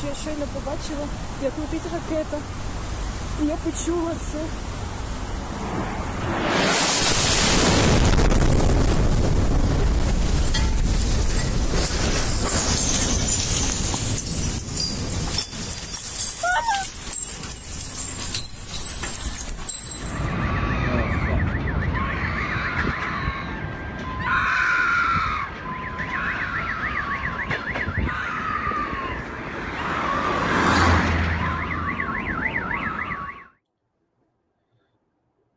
я щойно побачила, як летить ракета. І я почула це.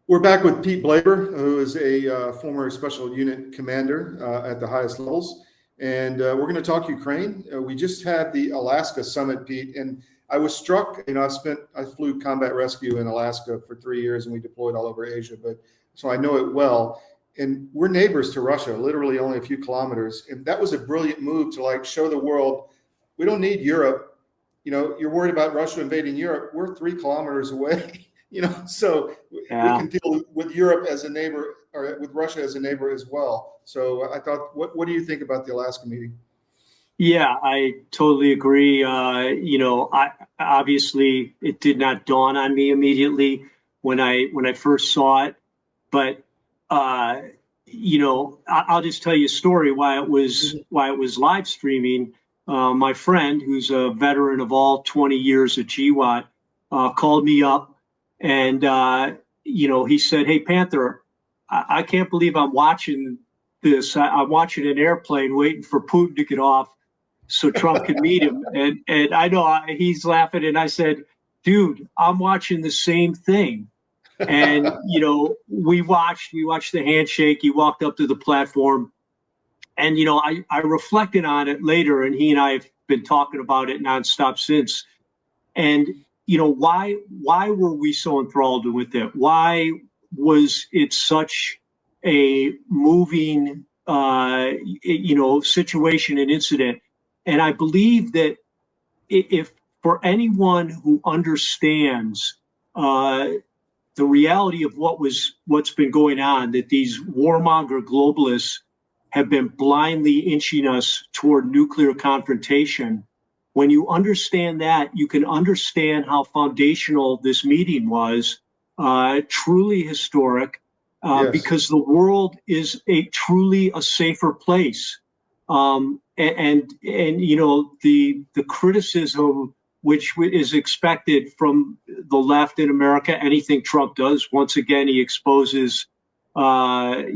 We're back with Pete Blaber, who is a former special unit commander at the highest levels. And we're going to talk Ukraine. We just had the Alaska summit, Pete, and I was struck, I flew combat rescue in Alaska for 3 years and we deployed all over Asia, so I know it well. And we're neighbors to Russia, literally only a few kilometers. And that was a brilliant move to show the world, we don't need Europe. You're worried about Russia invading Europe. We're 3 kilometers away. So yeah. We can deal with Europe as a neighbor, or with Russia as a neighbor as well. So I thought, what do you think about the Alaska meeting? Yeah, I totally agree. Obviously it did not dawn on me immediately when I first saw it, but I'll just tell you a story why it was live streaming. My friend, who's a veteran of all 20 years at GWAT, called me up. And, he said, "Hey, Panther, I can't believe I'm watching this. I'm watching an airplane waiting for Putin to get off so Trump can meet him." And I know he's laughing. And I said, "Dude, I'm watching the same thing." And, we watched the handshake. He walked up to the platform. And, I reflected on it later, and he and I have been talking about it nonstop since. And why were we so enthralled with it? Why was it such a moving, situation and incident? And I believe that if for anyone who understands the reality of what's been going on, that these warmonger globalists have been blindly inching us toward nuclear confrontation. When you understand that, you can understand how foundational this meeting was, truly historic, Yes. Because the world is truly a safer place. The criticism which is expected from the left in America, anything Trump does, once again, he exposes them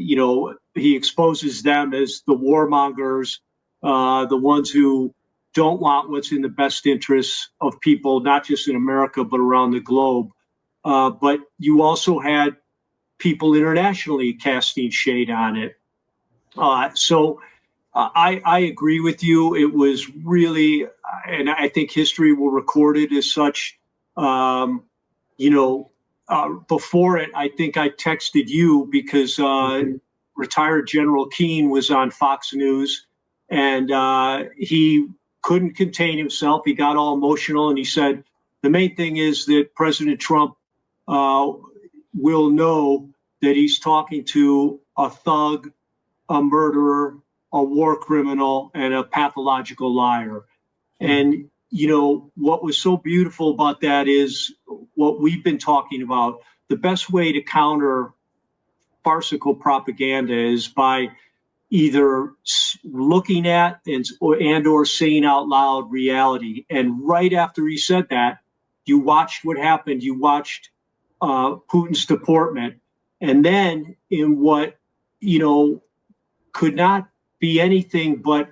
as the warmongers, the ones who don't want what's in the best interests of people, not just in America, but around the globe. But you also had people internationally casting shade on it. So I agree with you. It was really, and I think history will record it as such. Before it, I think I texted you because retired General Keane was on Fox News, and he couldn't contain himself. He got all emotional, and he said, the main thing is that President Trump will know that he's talking to a thug, a murderer, a war criminal, and a pathological liar. And, what was so beautiful about that is what we've been talking about. The best way to counter farcical propaganda is by either looking at and or saying out loud reality. And right after he said that, you watched what happened. You watched Putin's deportment. And then in what, could not be anything but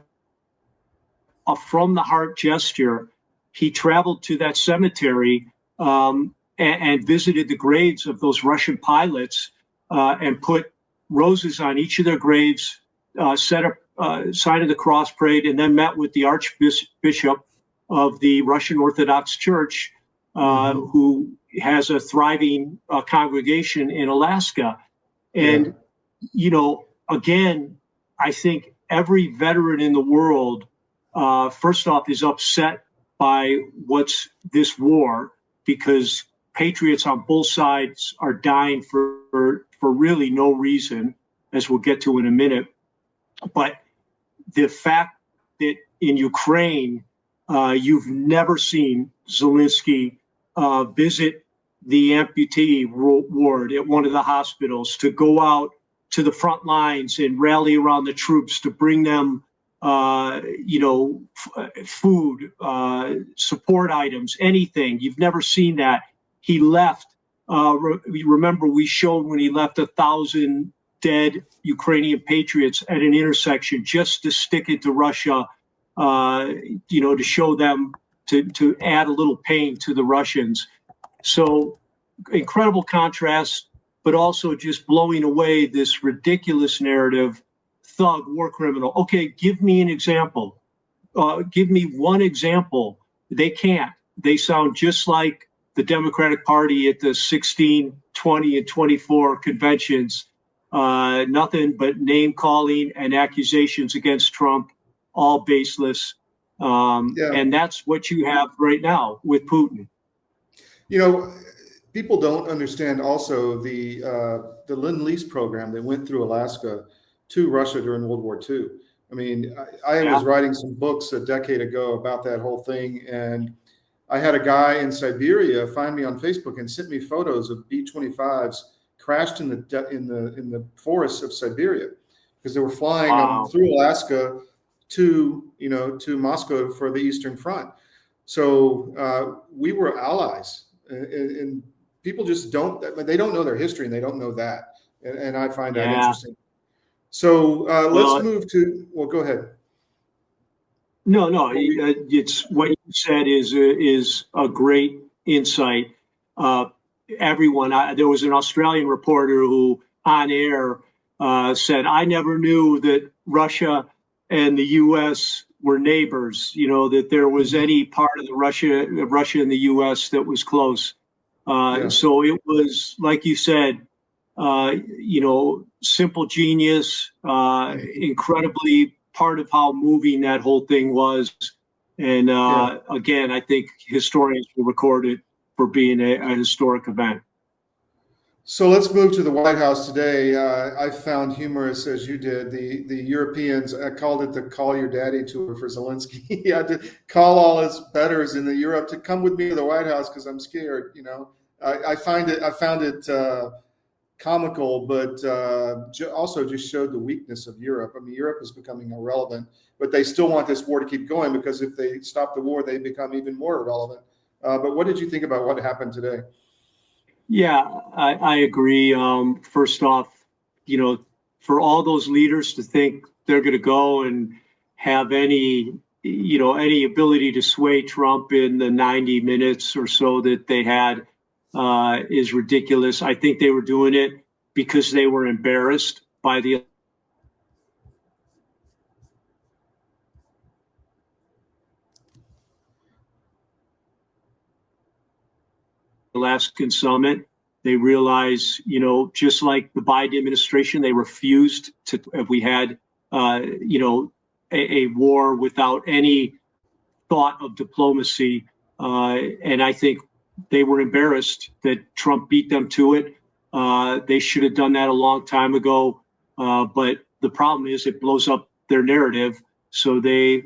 a from the heart gesture, he traveled to that cemetery and visited the graves of those Russian pilots and put roses on each of their graves, set up sign of the cross, prayed, and then met with the Archbishop of the Russian Orthodox Church, who has a thriving congregation in Alaska. And, again, I think every veteran in the world, first off, is upset by what's this war, because patriots on both sides are dying for really no reason, as we'll get to in a minute. But the fact that in Ukraine, You've never seen Zelensky visit the amputee ward at one of the hospitals, to go out to the front lines and rally around the troops, to bring them, food, support items, anything. You've never seen that. He left. Remember, we showed when he left 1,000 dead Ukrainian patriots at an intersection just to stick it to Russia, to show them, to add a little pain to the Russians. So incredible contrast, but also just blowing away this ridiculous narrative, thug, war criminal. Okay, give me an example. Give me one example. They can't. They sound just like the Democratic Party at the 16, 20, and 24 conventions. Nothing but name calling and accusations against Trump, all baseless. And that's what you have right now with Putin. People don't understand also the Lend-Lease program that went through Alaska to Russia during World War II. I mean, I was writing some books a decade ago about that whole thing, and I had a guy in Siberia find me on Facebook and sent me photos of B-25s crashed in the forests of Siberia, because they were flying through Alaska to Moscow for the Eastern Front. So we were allies, and people just don't know their history, and they don't know that. And I find that interesting. So let's move to, well, go ahead. No, it's what you said is a great insight. There was an Australian reporter who on air said, I never knew that Russia and the U.S. were neighbors, that there was any part of Russia and the U.S. that was close. So it was, like you said, simple genius, incredibly part of how moving that whole thing was. And again, I think historians will record it for being a historic event. So let's move to the White House today. I found humorous, as you did, the Europeans. I called it the "Call Your Daddy" tour for Zelensky. He had to call all his betters in Europe to come with me to the White House because I'm scared. I found it comical, but also just showed the weakness of Europe. I mean, Europe is becoming irrelevant, but they still want this war to keep going, because if they stop the war, they become even more irrelevant. But what did you think about what happened today? Yeah, I agree. First off, for all those leaders to think they're going to go and have any ability to sway Trump in the 90 minutes or so that they had is ridiculous. I think they were doing it because they were embarrassed by the Alaskan summit. They realize, just like the Biden administration, they refused to, if we had, a war without any thought of diplomacy. And I think they were embarrassed that Trump beat them to it. They should have done that a long time ago. But the problem is it blows up their narrative. So they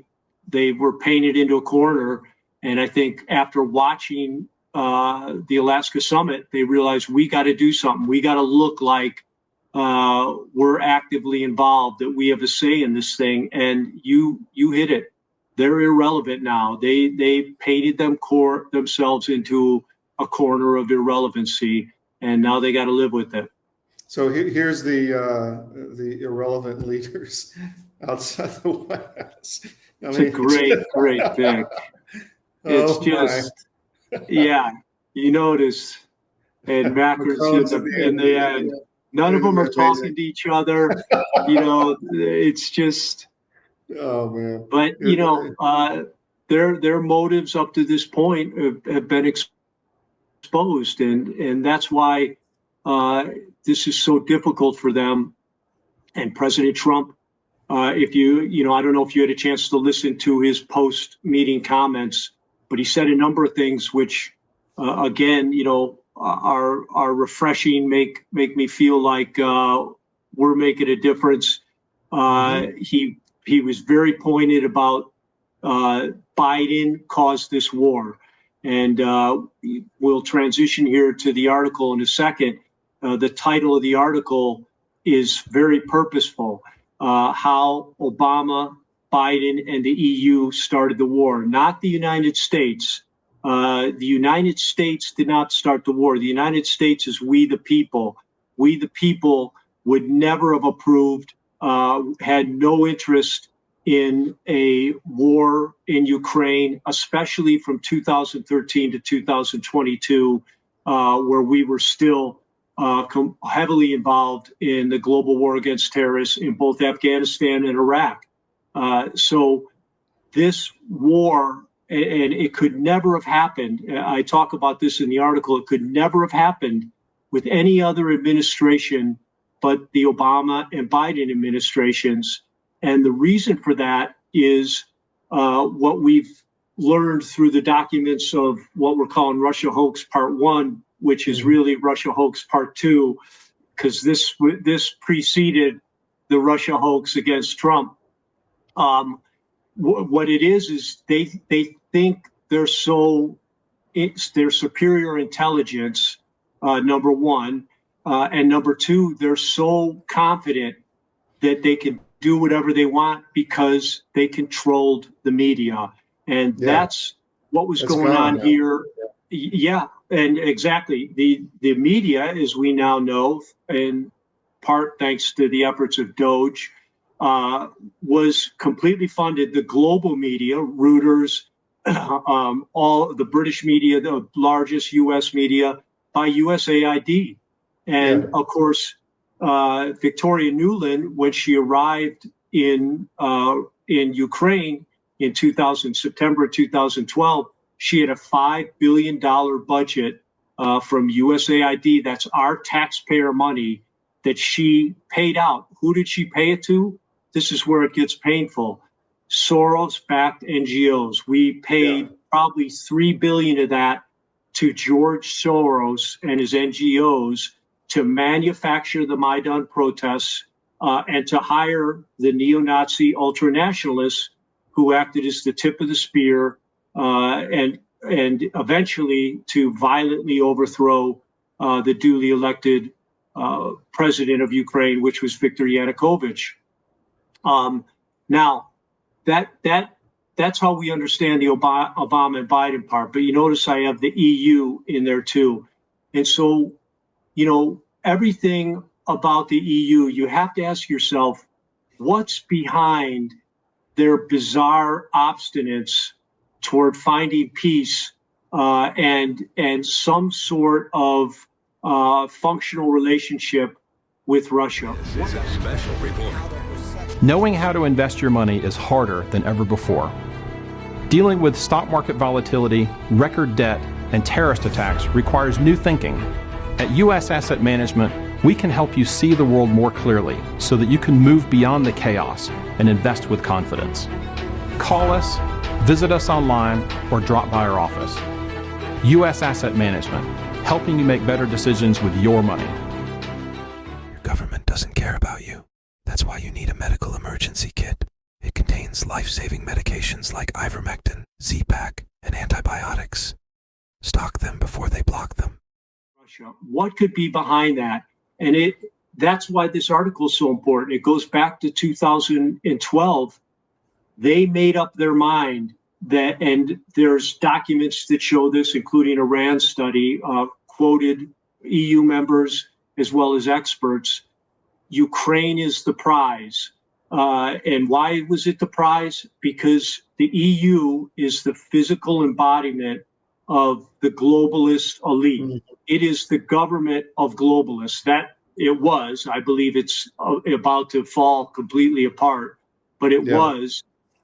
were painted into a corner. And I think after watching the Alaska summit, they realized we got to do something. We got to look like we're actively involved, that we have a say in this thing. And you hit it. They're irrelevant now. They painted themselves into a corner of irrelevancy, and now they got to live with it. So here's the irrelevant leaders outside the White House. It's a great pick. It's just, you notice, and Macron's in the end. None of them are talking to each other. It's just. Oh man! But their motives up to this point have been exposed, and that's why this is so difficult for them. And President Trump, if I don't know if you had a chance to listen to his post-meeting comments, but he said a number of things which, again, are refreshing, make me feel like we're making a difference. He was very pointed about Biden caused this war. And we'll transition here to the article in a second. The title of the article is very purposeful. How Obama, Biden, and the EU started the war, not the United States. The United States did not start the war. The United States is we the people. We the people would never have approved, had no interest in a war in Ukraine, especially from 2013 to 2022, where we were still heavily involved in the global war against terrorists in both Afghanistan and Iraq. So this war, and it could never have happened. I talk about this in the article. It could never have happened with any other administration but the Obama and Biden administrations. And the reason for that is what we've learned through the documents of what we're calling Russia Hoax Part 1, which is really Russia Hoax Part 2, because this preceded the Russia hoax against Trump. What it is they think their superior intelligence, number one, and number two, they're so confident that they can do whatever they want because they controlled the media. And that's what was going on here. Yeah, and exactly. The media, as we now know, in part thanks to the efforts of Doge, was completely funded. The global media, Reuters, all the British media, the largest U.S. media, by USAID. And of course, Victoria Nuland, when she arrived in Ukraine in September 2012, she had a $5 billion budget from USAID. That's our taxpayer money that she paid out. Who did she pay it to? This is where it gets painful. Soros-backed NGOs. We paid probably $3 billion of that to George Soros and his NGOs to manufacture the Maidan protests and to hire the neo-Nazi ultranationalists who acted as the tip of the spear and eventually to violently overthrow the duly elected president of Ukraine, which was Viktor Yanukovych. Now, that's how we understand the Obama and Biden part. But you notice I have the EU in there too. And so, everything about the EU, you have to ask yourself, what's behind their bizarre obstinance toward finding peace and some sort of functional relationship with Russia? This is a special report. Knowing how to invest your money is harder than ever before. Dealing with stock market volatility, record debt, and terrorist attacks requires new thinking. At U.S. Asset Management, we can help you see the world more clearly so that you can move beyond the chaos and invest with confidence. Call us, visit us online, or drop by our office. U.S. Asset Management, helping you make better decisions with your money. Your government doesn't care about you. That's why you need a medical emergency kit. It contains life-saving medications like ivermectin, Z-Pak, and antibiotics. Stock them before they block them. Russia. What could be behind that? And that's why this article is so important. It goes back to 2012. They made up their mind that, and there's documents that show this, including a RAND study, quoted EU members as well as experts. Ukraine is the prize. And why was it the prize? Because the EU is the physical embodiment of the globalist elite. Mm-hmm. It is the government of globalists. That it was. I believe it's about to fall completely apart, but it was.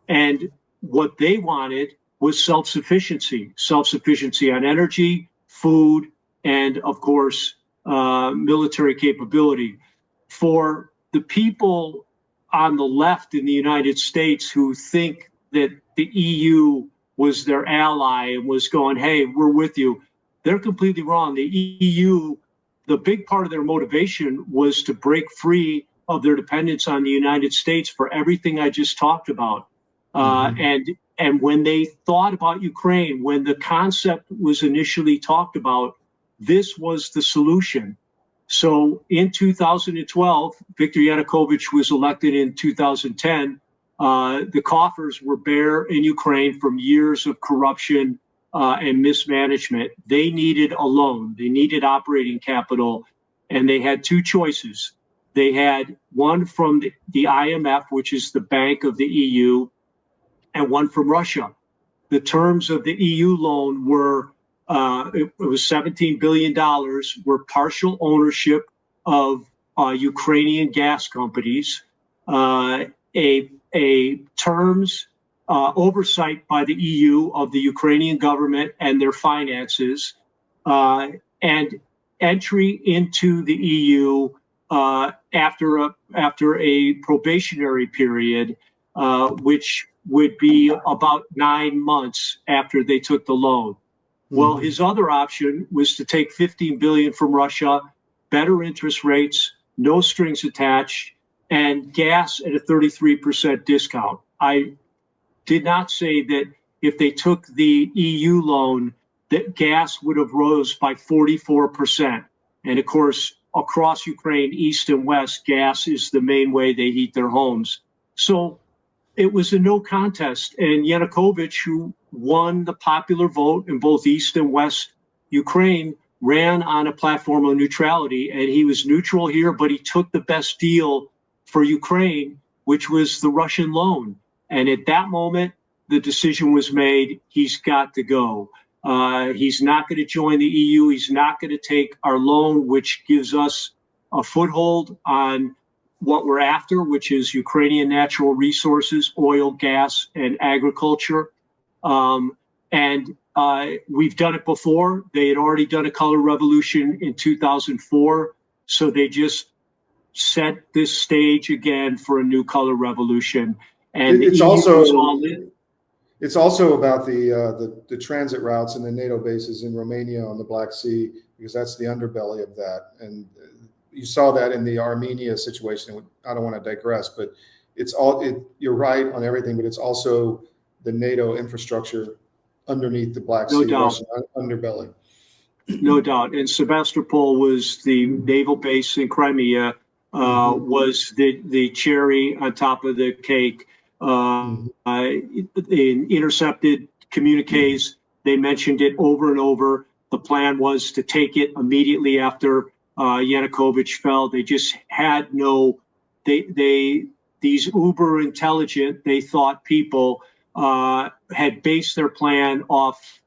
And what they wanted was self-sufficiency on energy, food, and of course, military capability. For the people on the left in the United States who think that the EU was their ally and was going, hey, we're with you, they're completely wrong. The EU, the big part of their motivation was to break free of their dependence on the United States for everything I just talked about. And and when they thought about Ukraine, when the concept was initially talked about, this was the solution. So in 2012, Viktor Yanukovych was elected in 2010. The coffers were bare in Ukraine from years of corruption and mismanagement. They needed a loan. They needed operating capital. And they had two choices. They had one from the IMF, which is the bank of the EU, and one from Russia. The terms of the EU loan were, it was $17 billion, were partial ownership of Ukrainian gas companies, a terms oversight by the EU of the Ukrainian government and their finances, and entry into the EU after a probationary period, which would be about 9 months after they took the loan. Well, his other option was to take $15 billion from Russia, better interest rates, no strings attached, and gas at a 33% discount. I did not say that if they took the EU loan, that gas would have rose by 44%. And of course, across Ukraine, east and west, gas is the main way they heat their homes. So it was a no contest. And Yanukovych, who won the popular vote in both east and west Ukraine, ran on a platform of neutrality. And he was neutral here, but he took the best deal for Ukraine, which was the Russian loan. And at that moment, the decision was made, he's got to go. He's not going to join the EU. He's not going to take our loan, which gives us a foothold on what we're after, which is Ukrainian natural resources, oil, gas, and agriculture. And we've done it before. They had already done a color revolution in 2004. So they just set this stage again for a new color revolution. And it's the EU also was all in. It's also about the transit routes and the NATO bases in Romania on the Black Sea, because that's the underbelly of that. And you saw that in the Armenia situation. I don't want to digress, but you're right on everything, but it's also the NATO infrastructure underneath the Black Sea, Russian underbelly. No doubt. And Sebastopol was the naval base in Crimea, was the cherry on top of the cake. In intercepted communiques, they mentioned it over and over. The plan was to take it immediately after Yanukovych fell. They just had these uber intelligent, they thought people had based their plan off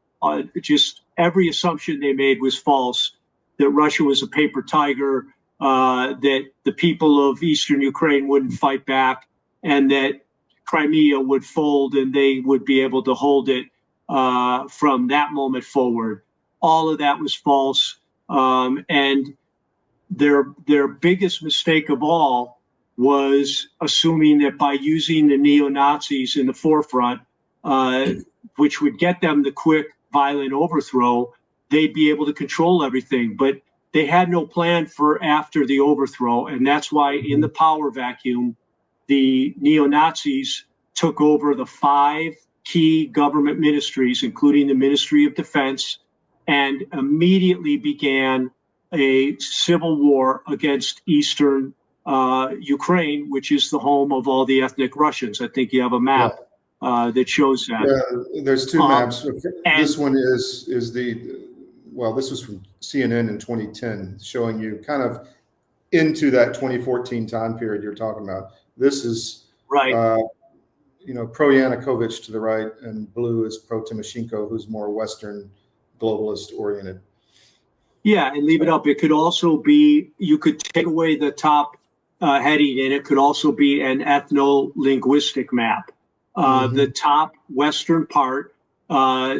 just every assumption they made was false, that Russia was a paper tiger, that the people of eastern Ukraine wouldn't fight back, and that Crimea would fold and they would be able to hold it from that moment forward. All of that was false. And their biggest mistake of all was assuming that by using the neo-Nazis in the forefront, which would get them the quick, violent overthrow, they'd be able to control everything. But they had no plan for after the overthrow. And that's why in the power vacuum, the neo-Nazis took over the 5 key government ministries, including the Ministry of Defense, and immediately began a civil war against eastern Ukraine, which is the home of all the ethnic Russians. I think you have a map that shows that. Yeah, there's 2 maps. This one is this was from CNN in 2010, showing you kind of into that 2014 time period you're talking about. This is right. Pro Yanukovych to the right, and blue is pro Timoshenko, who's more Western globalist oriented. Yeah, and leave it up. It could also be, you could take away the top heading, and it could also be an ethno-linguistic map. The top western part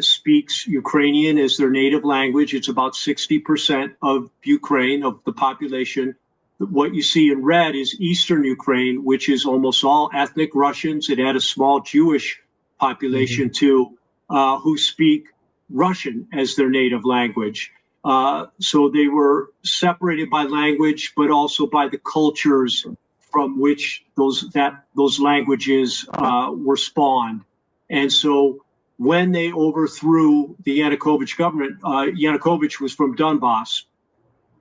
speaks Ukrainian as their native language. It's about 60% of Ukraine, of the population. What you see in red is Eastern Ukraine, which is almost all ethnic Russians. It had a small Jewish population too, who speak Russian as their native language. So they were separated by language, but also by the cultures from which those languages were spawned. And so when they overthrew the Yanukovych government, Yanukovych was from Donbass.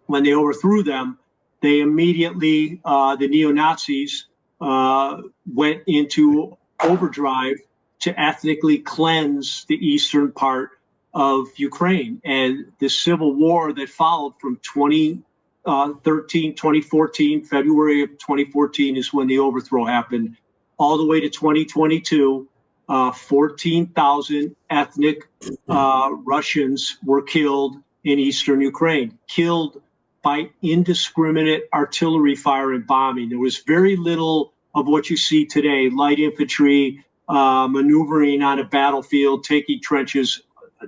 When they overthrew them, they immediately, the neo-Nazis, went into overdrive to ethnically cleanse the eastern part of Ukraine. And the civil war that followed from 2014, February of 2014 is when the overthrow happened, all the way to 2022, 14,000 ethnic Russians were killed in eastern Ukraine, killed by indiscriminate artillery fire and bombing. There was very little of what you see today, light infantry, maneuvering on a battlefield, taking trenches.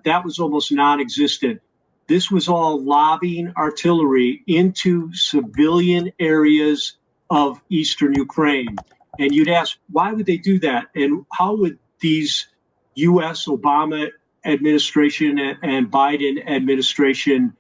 That was almost non-existent. This was all lobbing artillery into civilian areas of eastern Ukraine. And you'd ask, why would they do that? And how would these U.S. Obama administration and Biden administration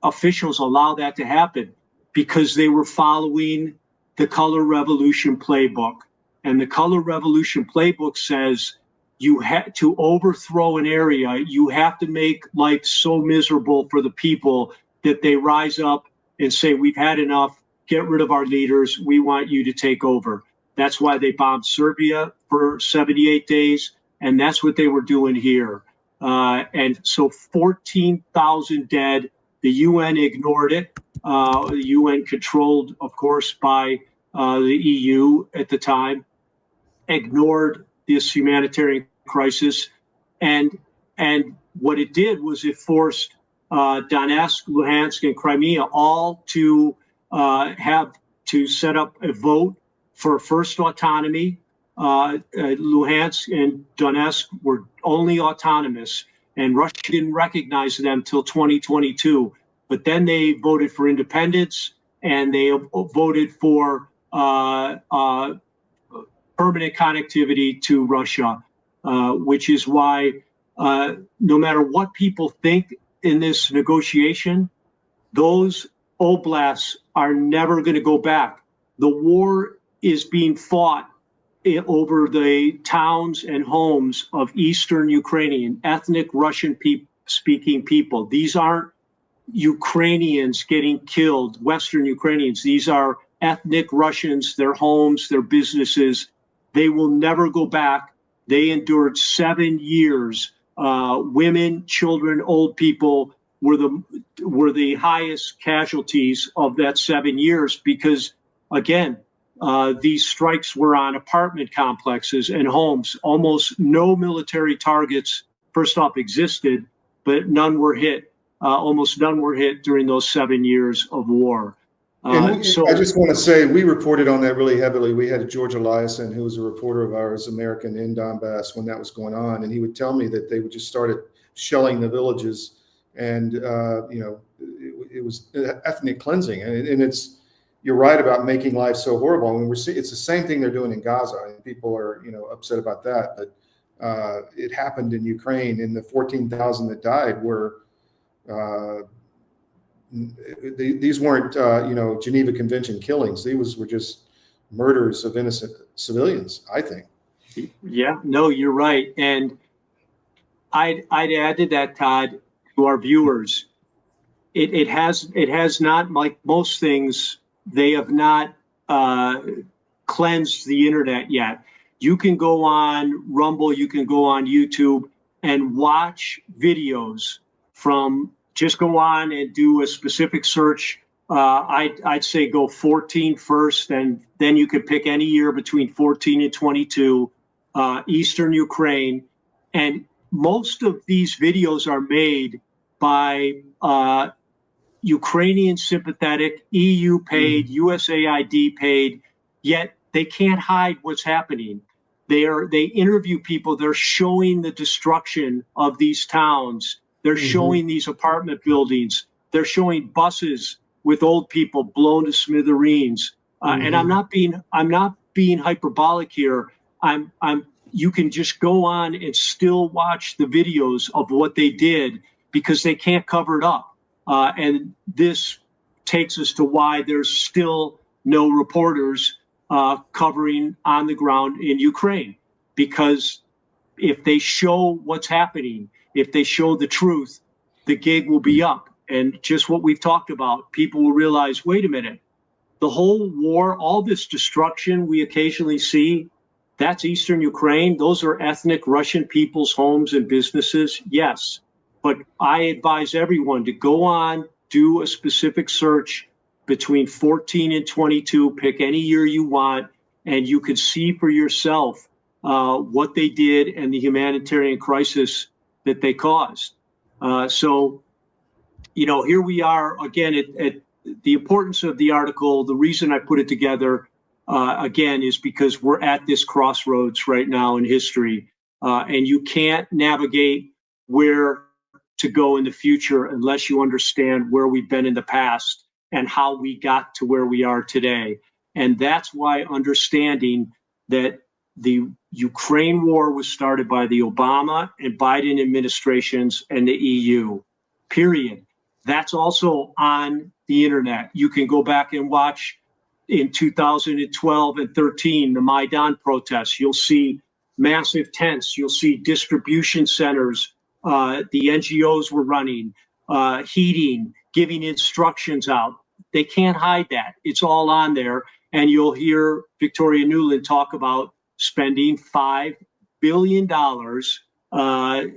officials allow that to happen? Because they were following the Color Revolution playbook. And the Color Revolution playbook says you have to overthrow an area. You have to make life so miserable for the people that they rise up and say, we've had enough. Get rid of our leaders. We want you to take over. That's why they bombed Serbia for 78 days. And that's what they were doing here. And so 14,000 dead. The UN ignored it. The UN, controlled, of course, by the EU at the time, ignored this humanitarian crisis. And what it did was it forced Donetsk, Luhansk, and Crimea all to have to set up a vote for first autonomy. Luhansk and Donetsk were only autonomous, and Russia didn't recognize them till 2022. But then they voted for independence, and they voted for permanent connectivity to Russia, which is why no matter what people think in this negotiation, those oblasts are never going to go back. The war is being fought over the towns and homes of Eastern Ukrainian, ethnic Russian speaking people. These aren't Ukrainians getting killed, Western Ukrainians. These are ethnic Russians, their homes, their businesses. They will never go back. They endured 7 years. Women, children, old people were the highest casualties of that 7 years because, again, these strikes were on apartment complexes and homes. Almost no military targets, first off, existed, but none were hit. Almost none were hit during those 7 years of war. So I just want to say we reported on that really heavily. We had George Eliason, who was a reporter of ours, American, in Donbass when that was going on, and he would tell me that they would just started shelling the villages, and it was ethnic cleansing, and it's. You're right about making life so horrible. I mean, it's the same thing they're doing in Gaza, and people are upset about that. But it happened in Ukraine, and the 14,000 that died were. These weren't, Geneva Convention killings. These were just murders of innocent civilians, I think. Yeah, no, you're right. And I'd add to that, Todd, to our viewers, it has not, like most things, they have not cleansed the internet yet. You can go on Rumble, you can go on YouTube and watch videos from. Just go on and do a specific search. I'd say go 14 first, and then you could pick any year between 14 and 22, Eastern Ukraine. And most of these videos are made by Ukrainian sympathetic, EU paid, USAID paid, yet they can't hide what's happening. They interview people. They're showing the destruction of these towns. They're showing these apartment buildings. They're showing buses with old people blown to smithereens. And I'm not being hyperbolic here. You can just go on and still watch the videos of what they did because they can't cover it up. And this takes us to why there's still no reporters covering on the ground in Ukraine, because if they show what's happening, if they show the truth, the gig will be up. And just what we've talked about, people will realize, wait a minute, the whole war, all this destruction we occasionally see, that's Eastern Ukraine. Those are ethnic Russian people's homes and businesses. Yes. But I advise everyone to go on, do a specific search between 14 and 22, pick any year you want, and you can see for yourself what they did and the humanitarian crisis that they caused. So, here we are again at the importance of the article. The reason I put it together, again, is because we're at this crossroads right now in history, and you can't navigate where to go in the future unless you understand where we've been in the past and how we got to where we are today. And that's why understanding that the Ukraine war was started by the Obama and Biden administrations and the EU, period. That's also on the internet. You can go back and watch in 2012 and 13, the Maidan protests. You'll see massive tents. You'll see distribution centers. The NGOs were running, heating, giving instructions out. They can't hide that. It's all on there. And you'll hear Victoria Nuland talk about spending $5 billion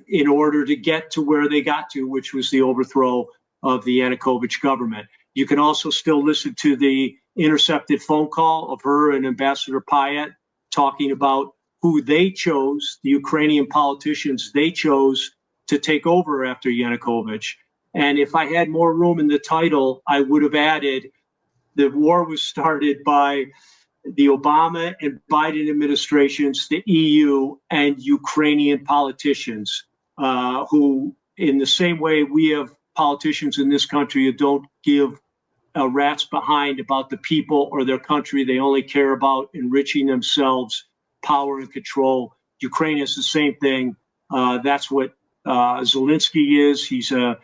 in order to get to where they got to, which was the overthrow of the Yanukovych government. You can also still listen to the intercepted phone call of her and Ambassador Payet talking about who they chose, the Ukrainian politicians they chose to take over after Yanukovych. And if I had more room in the title, I would have added the war was started by the Obama and Biden administrations, the EU, and Ukrainian politicians who, in the same way we have politicians in this country who don't give a rat's behind about the people or their country. They only care about enriching themselves, power and control. Ukraine is the same thing. That's what Zelensky is. He's a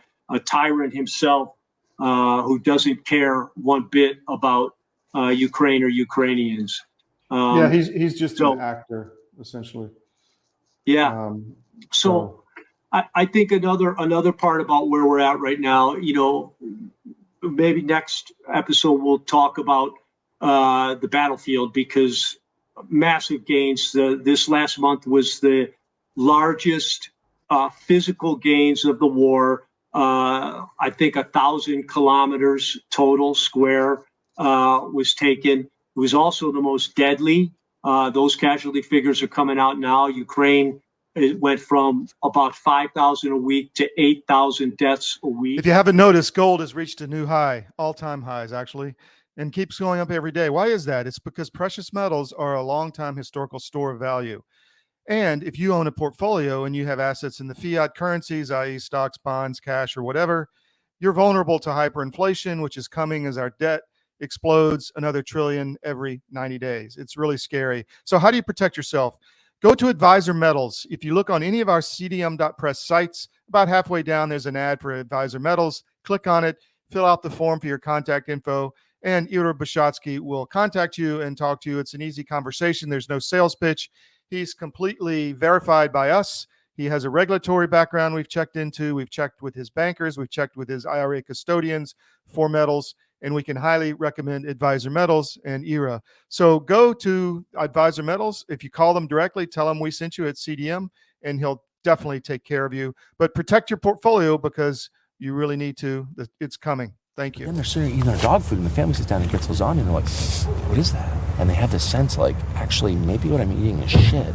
tyrant himself who doesn't care one bit about Ukraine or Ukrainians. He's just an actor, essentially. Yeah. So I think another part about where we're at right now, maybe next episode we'll talk about the battlefield, because massive gains. This last month was the largest physical gains of the war. I think 1,000 kilometers total square was taken. It was also the most deadly. Those casualty figures are coming out now. Ukraine, it went from about 5,000 a week to 8,000 deaths a week. If you haven't noticed, gold has reached a new high, all-time highs actually, and keeps going up every day. Why is that? It's because precious metals are a long-time historical store of value. And if you own a portfolio and you have assets in the fiat currencies, i.e. stocks, bonds, cash, or whatever, you're vulnerable to hyperinflation, which is coming as our debt explodes another trillion every 90 days. It's really scary. So how do you protect yourself? Go to Advisor Metals. If you look on any of our cdm.press sites, about halfway down, there's an ad for Advisor Metals. Click on it, fill out the form for your contact info, and Ira Bishotsky will contact you and talk to you. It's an easy conversation. There's no sales pitch. He's completely verified by us. He has a regulatory background we've checked into. We've checked with his bankers. We've checked with his IRA custodians for metals, and we can highly recommend Advisor Metals and IRA. So go to Advisor Metals. If you call them directly, tell them we sent you at CDM, and he'll definitely take care of you. But protect your portfolio because you really need to. It's coming. Thank you. Then they're sitting eating their dog food, and the family sits down and gets lasagna, and they're like, what is that? And they have this sense like, actually, maybe what I'm eating is shit.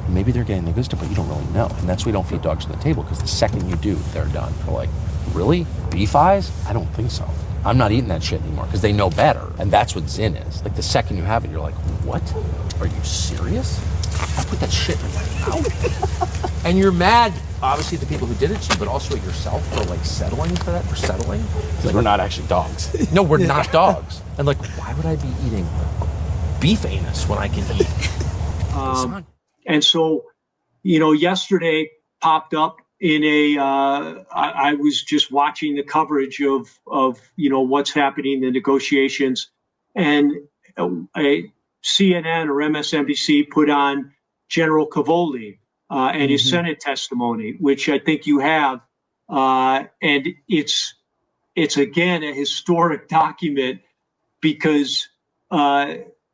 Maybe they're getting the good stuff, but you don't really know. And that's why we don't feed dogs to the table, because the second you do, they're done. They're like, really? Beef eyes? I don't think so. I'm not eating that shit anymore, because they know better. And that's what Zin is. Like, the second you have it, you're like, what? Are you serious? I put that shit in my mouth. And you're mad, obviously, at the people who did it to you, but also at yourself for, like, settling for that, for settling. Like, we're not actually dogs. No, we're not dogs. And, like, why would I be eating beef anus when I can eat? And so, yesterday popped up in I was just watching the coverage of what's happening, the negotiations, and a CNN or MSNBC put on General Cavoli, and his Senate testimony, which I think you have. And it's again a historic document because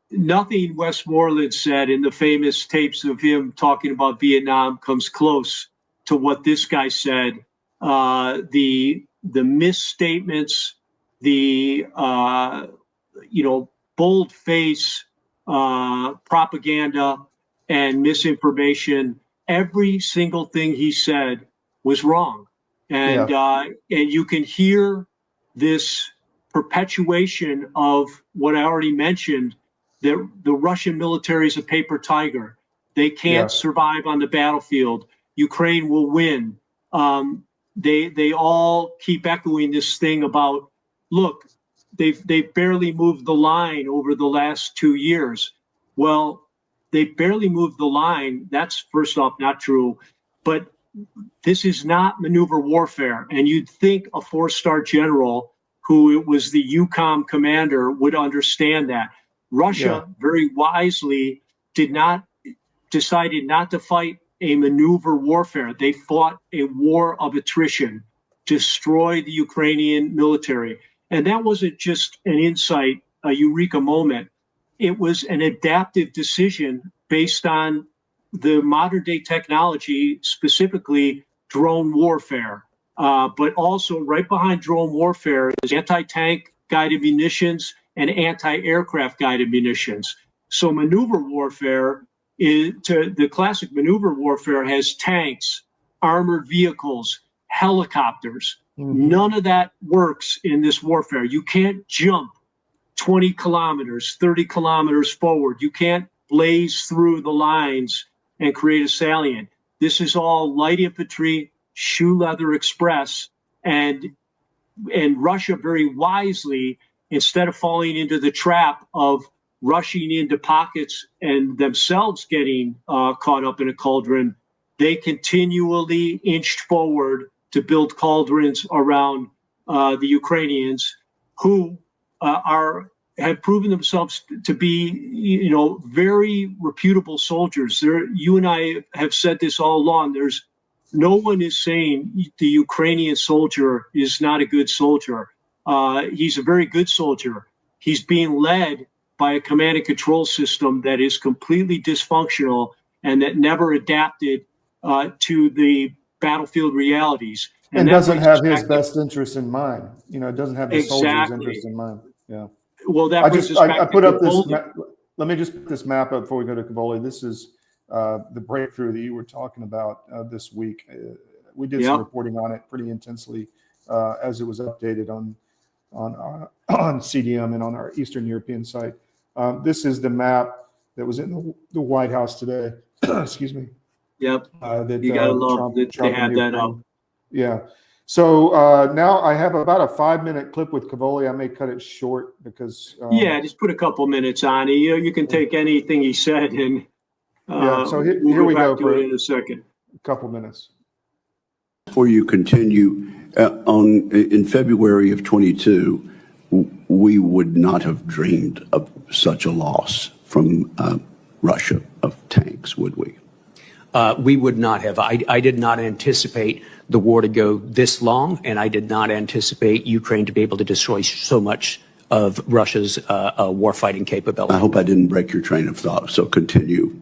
nothing Westmoreland said in the famous tapes of him talking about Vietnam comes close to what this guy said. The misstatements, the bold-face propaganda and misinformation. Every single thing he said was wrong, and you can hear this perpetuation of what I already mentioned. That the Russian military is a paper tiger. They can't survive on the battlefield. Ukraine will win. They all keep echoing this thing about, look, they've barely moved the line over the last 2 years. Well, they barely moved the line. That's first off not true, but this is not maneuver warfare. And you'd think a 4-star general who was the EUCOM commander would understand that. Russia very wisely decided not to fight a maneuver warfare. They fought a war of attrition, destroy the Ukrainian military. And that wasn't just an insight, a eureka moment. It was an adaptive decision based on the modern day technology, specifically drone warfare. But also right behind drone warfare is anti-tank guided munitions and anti-aircraft guided munitions. So maneuver warfare the classic maneuver warfare has tanks, armored vehicles, helicopters. None of that works in this warfare. You can't jump 20 kilometers, 30 kilometers forward. You can't blaze through the lines and create a salient. This is all light infantry, shoe leather express, and Russia very wisely, instead of falling into the trap of rushing into pockets and themselves getting caught up in a cauldron, they continually inched forward to build cauldrons around the Ukrainians, who have proven themselves to be, very reputable soldiers. You and I have said this all along. No one is saying the Ukrainian soldier is not a good soldier. He's a very good soldier. He's being led by a command and control system that is completely dysfunctional and that never adapted to the battlefield realities. And doesn't have his best interest in mind. It doesn't have the soldier's interest in mind. Yeah. Well, that brings us back I put to up this map. Let me just put this map up before we go to Cavoli. This is the breakthrough that you were talking about this week. We did some reporting on it pretty intensely as it was updated on CDM and on our Eastern European site. This is the map that was in the White House today. Excuse me. Yep. That, you gotta love that they had that up. Yeah. So now I have about a 5-minute clip with Cavoli. I may cut it short because just put a couple minutes on it. You can take anything he said and so here we'll we back go to for it in a second. a couple minutes. Before you continue, in February of 22, we would not have dreamed of such a loss from Russia of tanks, would we? We would not have. I did not anticipate the war to go this long, and I did not anticipate Ukraine to be able to destroy so much of Russia's warfighting capability. I hope I didn't break your train of thought, so continue.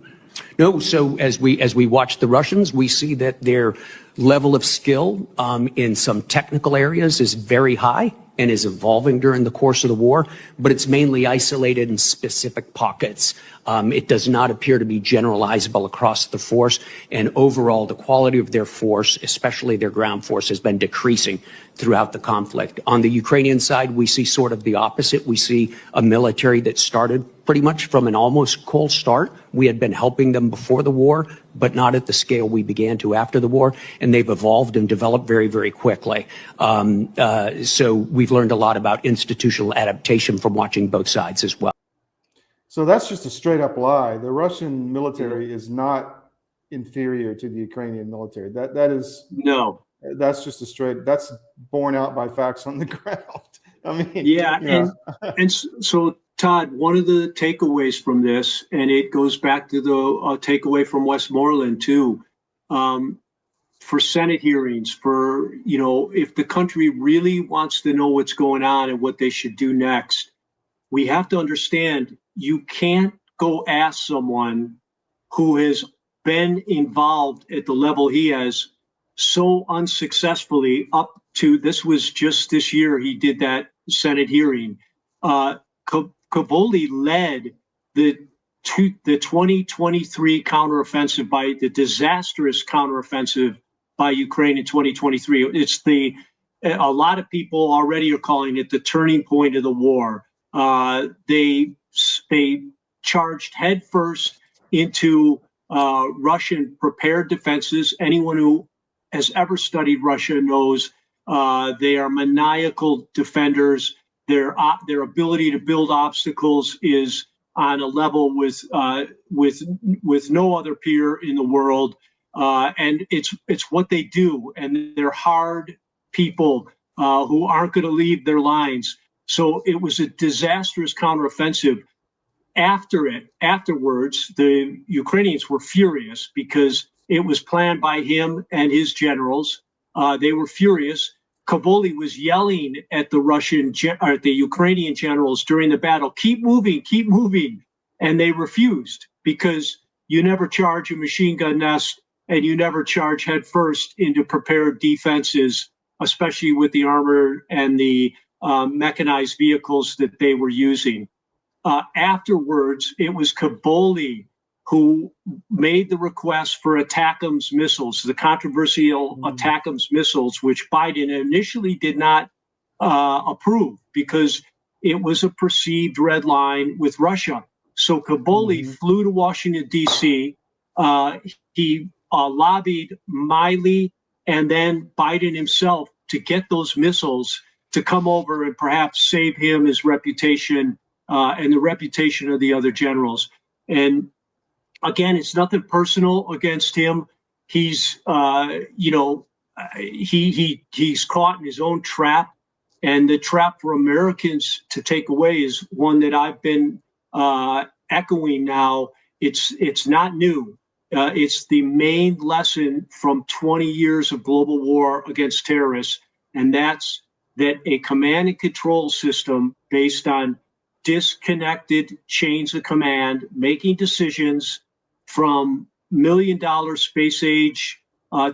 No, so as we watch the Russians, we see that their level of skill in some technical areas is very high and is evolving during the course of the war, but it's mainly isolated in specific pockets. It does not appear to be generalizable across the force, and overall the quality of their force, especially their ground force, has been decreasing throughout the conflict. On the Ukrainian side, we see sort of the opposite. We see a military that started pretty much from an almost cold start. We had been helping them before the war, but not at the scale we began to after the war, and they've evolved and developed very, very quickly. So we've learned a lot about institutional adaptation from watching both sides as well. So that's just a straight up lie. The Russian military is not inferior to the Ukrainian military. That is no. That's just that's borne out by facts on the ground. I mean, and so Todd, one of the takeaways from this, and it goes back to the takeaway from Westmoreland too, for Senate hearings, for, if the country really wants to know what's going on and what they should do next, we have to understand you can't go ask someone who has been involved at the level he has so unsuccessfully up to, this was just this year he did that Senate hearing. Cavoli led the 2023 counteroffensive the disastrous counteroffensive by Ukraine in 2023. It's a lot of people already are calling it the turning point of the war. They charged headfirst into Russian prepared defenses. Anyone who has ever studied Russia knows they are maniacal defenders. Their ability to build obstacles is on a level with no other peer in the world, and it's what they do. And they're hard people who aren't going to leave their lines. So it was a disastrous counteroffensive. Afterwards, the Ukrainians were furious because it was planned by him and his generals. They were furious. Cavoli was yelling at the Ukrainian generals during the battle, keep moving, keep moving. And they refused, because you never charge a machine gun nest and you never charge headfirst into prepared defenses, especially with the armor and the mechanized vehicles that they were using. Afterwards, it was Cavoli who made the request for ATACMS missiles, the controversial ATACMS missiles, which Biden initially did not approve because it was a perceived red line with Russia. So Cavoli flew to Washington, D.C. He lobbied Miley and then Biden himself to get those missiles to come over and perhaps save him, his reputation, and the reputation of the other generals. And again, it's nothing personal against him. He's, he's caught in his own trap, and the trap for Americans to take away is one that I've been echoing now. It's not new. It's the main lesson from 20 years of global war against terrorists, and that's that a command and control system based on disconnected chains of command, making decisions from $1 million space age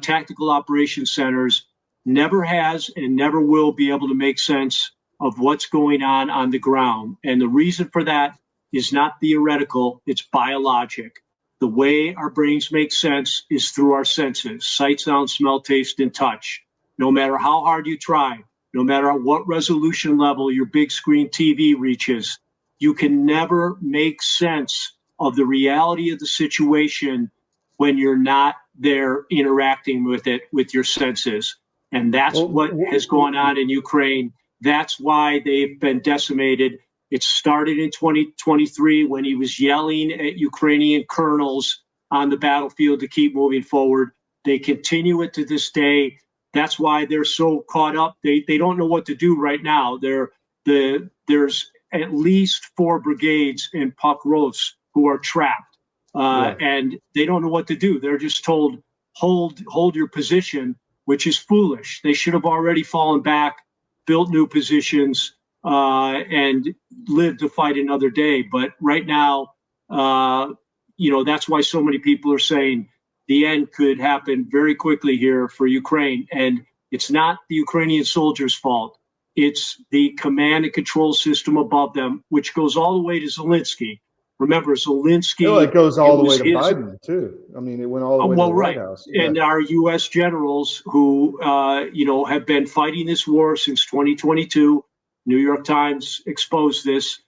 tactical operations centers, never has and never will be able to make sense of what's going on the ground. And the reason for that is not theoretical, it's biologic. The way our brains make sense is through our senses: sight, sound, smell, taste, and touch. No matter how hard you try, no matter what resolution level your big screen TV reaches, you can never make sense of the reality of the situation when you're not there interacting with it with your senses. And that's what has gone on in Ukraine. That's why they've been decimated. It started in 2023 when he was yelling at Ukrainian colonels on the battlefield to keep moving forward. They continue it to this day. That's why they're so caught up. They don't know what to do right now. There's at least 4 brigades in Pokrovsk who are trapped, and they don't know what to do. They're just told, hold your position, which is foolish. They should have already fallen back, built new positions, and lived to fight another day. But right now, that's why so many people are saying the end could happen very quickly here for Ukraine. And it's not the Ukrainian soldiers' fault. It's the command and control system above them, which goes all the way to Zelensky. Remember, Zelensky. Well, it goes all the way to Biden, too. I mean, it went all the way to the White House. Yeah. And our U.S. generals who, have been fighting this war since 2022. New York Times exposed this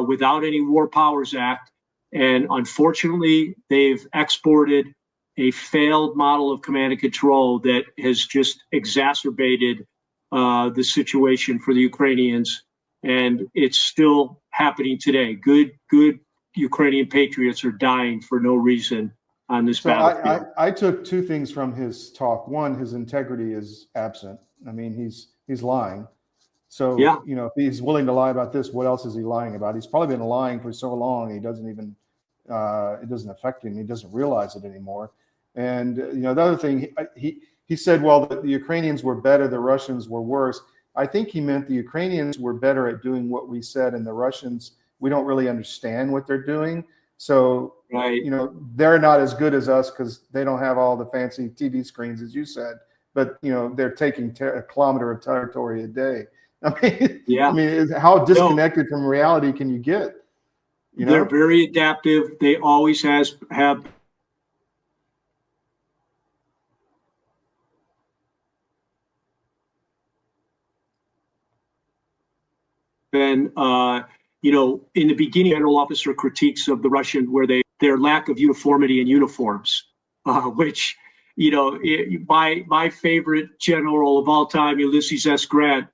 without any War Powers Act. And unfortunately, they've exported a failed model of command and control that has just exacerbated the situation for the Ukrainians. And it's still happening today. Good Ukrainian patriots are dying for no reason on this battlefield. I took 2 things from his talk. One, his integrity is absent. I mean, he's lying. So, if he's willing to lie about this, what else is he lying about? He's probably been lying for so long, he doesn't even, it doesn't affect him. He doesn't realize it anymore. And the other thing he said, well, the Ukrainians were better, the Russians were worse. I think he meant the Ukrainians were better at doing what we said, and the Russians, we don't really understand what they're doing. So, right. They're not as good as us because they don't have all the fancy TV screens, as you said. But, they're taking a kilometer of territory a day. I mean, yeah. I mean, how disconnected from reality can you get? They're very adaptive. They always have been, in the beginning, general officer critiques of the Russian where their lack of uniformity in uniforms, which, my favorite general of all time, Ulysses S. Grant,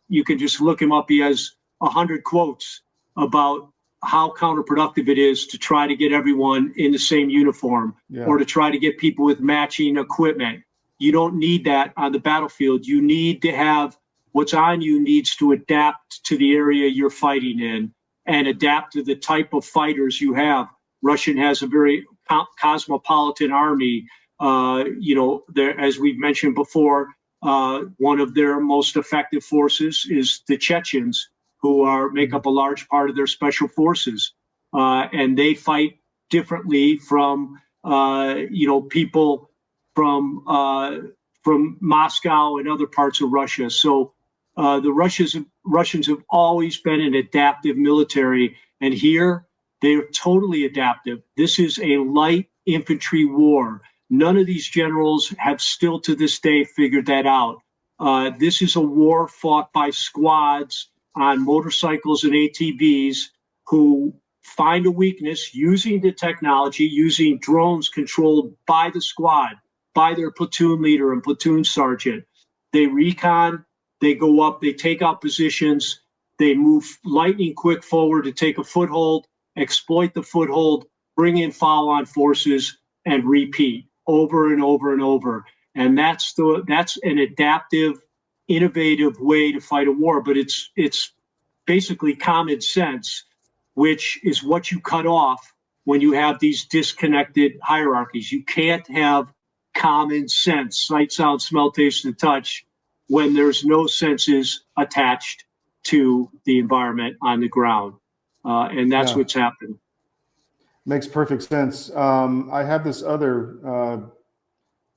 you can just look him up. He has 100 quotes about how counterproductive it is to try to get everyone in the same uniform or to try to get people with matching equipment. You don't need that on the battlefield. You need to have what's on you needs to adapt to the area you're fighting in and adapt to the type of fighters you have. Russian has a very cosmopolitan army. As we've mentioned before, one of their most effective forces is the Chechens, who make up a large part of their special forces. And they fight differently from, people from Moscow and other parts of Russia. So the Russians have always been an adaptive military. And here they're totally adaptive. This is a light infantry war. None of these generals have still to this day figured that out. This is a war fought by squads on motorcycles and ATVs who find a weakness using the technology, using drones controlled by the squad, by their platoon leader and platoon sergeant. They recon, they go up, they take out positions, they move lightning quick forward to take a foothold, exploit the foothold, bring in follow-on forces, and repeat over and over and over. And that's an adaptive, innovative way to fight a war, but it's basically common sense, which is what you cut off when you have these disconnected hierarchies. You can't have common sense, sight, sound, smell, taste, and touch when there's no senses attached to the environment on the ground. And that's what's happened. Makes perfect sense. I have this other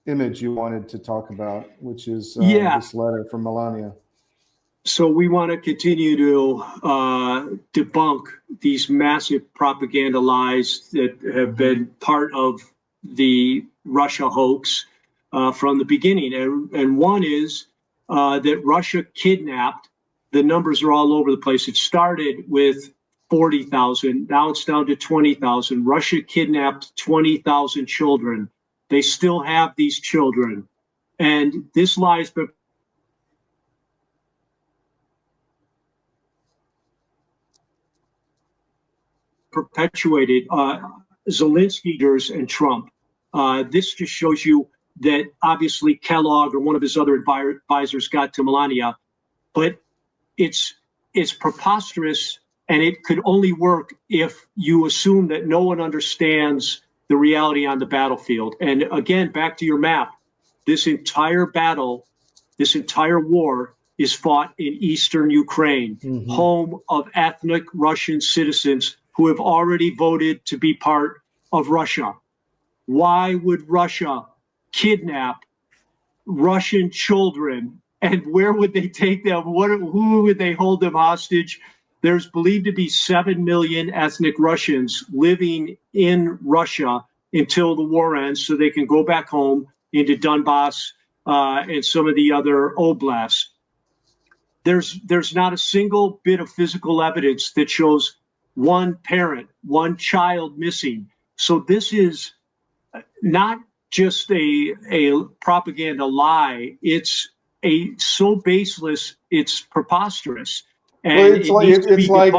image you wanted to talk about, which is this letter from Melania. So we want to continue to debunk these massive propaganda lies that have been part of the Russia hoax from the beginning. And one is that Russia kidnapped, the numbers are all over the place. It started with 40,000. Now it's down to 20,000. Russia kidnapped 20,000 children. They still have these children. And this lie has been perpetuated. Zelensky and Trump. This just shows you that obviously Kellogg or one of his other advisors got to Melania, but it's preposterous, and it could only work if you assume that no one understands the reality on the battlefield. And again, back to your map, this entire battle, this entire war is fought in eastern Ukraine, home of ethnic Russian citizens who have already voted to be part of Russia. Why would Russia kidnap Russian children, and where would they take them? Who would they hold them hostage? There's believed to be 7 million ethnic Russians living in Russia until the war ends, so they can go back home into Donbass and some of the other oblasts. There's not a single bit of physical evidence that shows one parent, one child missing. So this is not just a propaganda lie. It's so baseless, it's preposterous. And well, it's like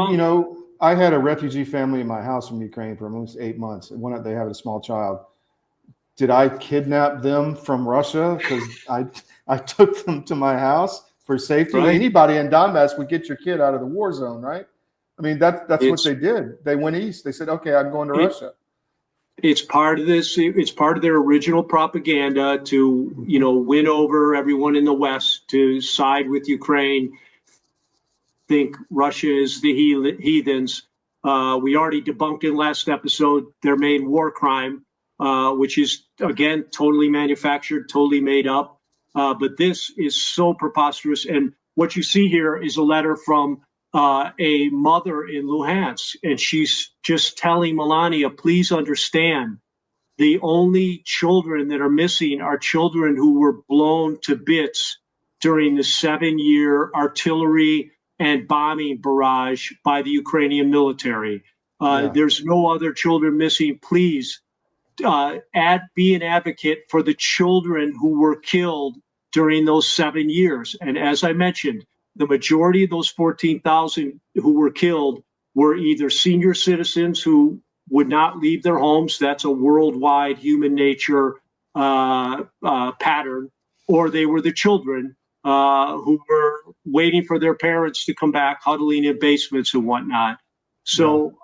I had a refugee family in my house from Ukraine for almost 8 months. And they have a small child. Did I kidnap them from Russia because I took them to my house for safety? Right. Anybody in Donbass would get your kid out of the war zone, right? I mean, that's what they did. They went east. They said, okay, I'm going to Russia. It's part of this. It's part of their original propaganda to, win over everyone in the West to side with Ukraine. Think Russia is the heathens. We already debunked in last episode their main war crime, which is, again, totally manufactured, totally made up. But this is so preposterous. And what you see here is a letter from a mother in Luhansk, and she's just telling Melania, please understand, the only children that are missing are children who were blown to bits during the 7-year artillery and bombing barrage by the Ukrainian military. There's no other children missing. Please be an advocate for the children who were killed during those 7 years. And as I mentioned, the majority of those 14,000 who were killed were either senior citizens who would not leave their homes. That's a worldwide human nature pattern. Or they were the children who were waiting for their parents to come back, huddling in basements and whatnot. So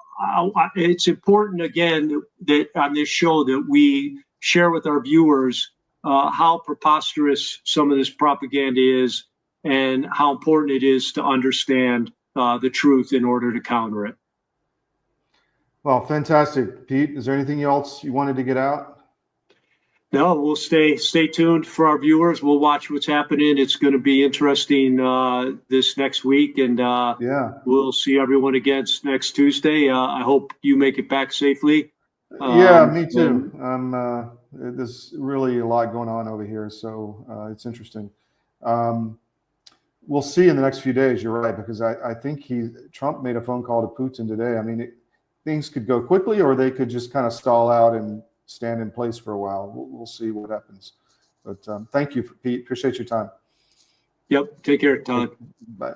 it's important, again, that on this show that we share with our viewers how preposterous some of this propaganda is and how important it is to understand the truth in order to counter it. Well, fantastic, Pete. Is there anything else you wanted to get out? No, we'll stay tuned for our viewers. We'll watch what's happening. It's going to be interesting this next week, and we'll see everyone again next Tuesday. I hope you make it back safely. Yeah, me too. There's really a lot going on over here, so it's interesting. We'll see in the next few days. You're right, because I think Trump made a phone call to Putin today. I mean, things could go quickly, or they could just kind of stall out and stand in place for a while. We'll see what happens. But thank you, Pete. Appreciate your time. Yep. Take care, Todd. Bye.